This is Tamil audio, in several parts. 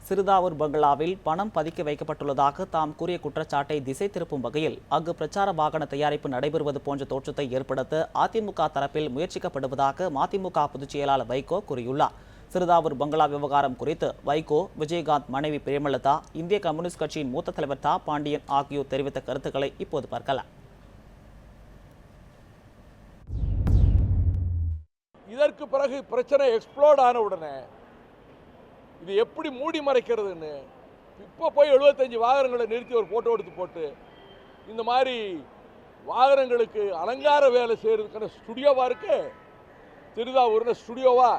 சிறுதாவூர் பங்களாவில் பணம் பதுக்கி வைக்கப்பட்டுள்ளதாக தாம் கூறிய குற்றச்சாட்டை திசை திருப்பும் வகையில் அங்கு பிரச்சார வாகன தயாரிப்பு நடைபெறுவது போன்ற தோற்றத்தை ஏற்படுத்த அதிமுக தரப்பில் முயற்சிக்கப்படுவதாக மதிமுக பொதுச் செயலாளர் வைகோ கூறியுள்ளார். சிறுதாவூர் பங்களா விவகாரம் குறித்து வைகோ, விஜயகாந்த் மனைவி பிரேமலதா, இந்திய கம்யூனிஸ்ட் கட்சியின் மூத்த தலைவர் தா பாண்டியன் ஆகியோர் தெரிவித்த கருத்துக்களை இப்போது பார்க்கலாம். இதற்கு பிறகு பிரச்சனை எக்ஸ்ப்ளோர்ட் ஆன உடனே இது எப்படி மூடி மறைக்கிறதுன்னு இப்போ போய் 75 வாகனங்களை நிறுத்தி ஒரு போட்டோ எடுத்து போட்டு இந்த மாதிரி வாகனங்களுக்கு அலங்கார வேலை செய்யறதுக்கான ஸ்டுடியோவா இருக்கு. சிறுதாவூர்னு ஸ்டுடியோவா?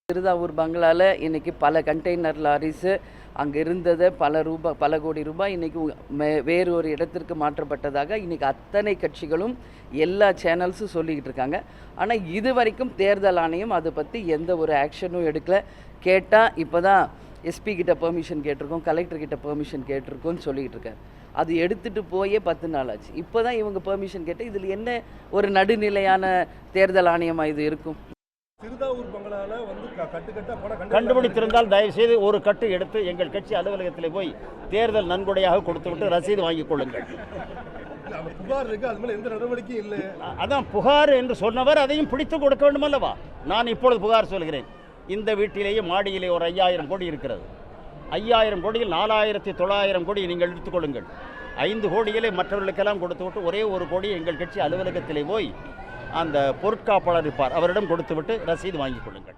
சிறுதாவூர் பங்களாவில் இன்றைக்கி பல கண்டெய்னர் லாரிஸு அங்கே இருந்ததை பல கோடி ரூபாய் இன்றைக்கி வேறு ஒரு இடத்திற்கு மாற்றப்பட்டதாக இன்றைக்கி அத்தனை கட்சிகளும் எல்லா சேனல்ஸும் சொல்லிக்கிட்டு இருக்காங்க. ஆனால் இது வரைக்கும் தேர்தல் ஆணையம் அதை பற்றி எந்த ஒரு ஆக்ஷனும் எடுக்கலை. கேட்டால் இப்போ தான் எஸ்பி கிட்ட பெர்மிஷன் கேட்டிருக்கோம், கலெக்டர்கிட்ட பெர்மிஷன் கேட்டிருக்கோன்னு சொல்லிக்கிட்டு இருக்காரு. அது எடுத்துகிட்டு போயே 10 நாள் ஆச்சு. இப்போ தான் இவங்க பெர்மிஷன் கேட்டு இதில் என்ன ஒரு நடுநிலையான தேர்தல் ஆணையமாக இது இருக்கும்? சிறுதாவூர் பங்களால கண்டுபிடித்திருந்தால் தயவுசெய்து ஒரு கட்டு எடுத்து எங்கள் கட்சி அலுவலகத்தில் போய் தேர்தல் நன்கொடையாக கொடுத்துவிட்டு ரசீது வாங்கிக் கொள்ளுங்கள். புகார் இருக்கு, அது மேல எந்த நடவடிக்கையும் இல்லை. அதான் புகார் என்று சொன்னவர் அதையும் பிடித்து கொடுக்க வேண்டும் அல்லவா? நான் இப்பொழுது புகார் சொல்கிறேன். இந்த வீட்டிலேயே மாடியிலே ஒரு 5000 கோடி இருக்கிறது. 5000 கோடியில் 4900 கோடி நீங்கள் எடுத்துக்கொள்ளுங்கள். 5 கோடியிலே மற்றவர்களுக்கெல்லாம் கொடுத்துவிட்டு ஒரே ஒரு கோடி எங்கள் கட்சி அலுவலகத்திலே போய் அந்த பொருட்காப்பாளர் இருப்பார், அவரிடம் கொடுத்துவிட்டு ரசீது வாங்கிக் கொள்ளுங்கள்.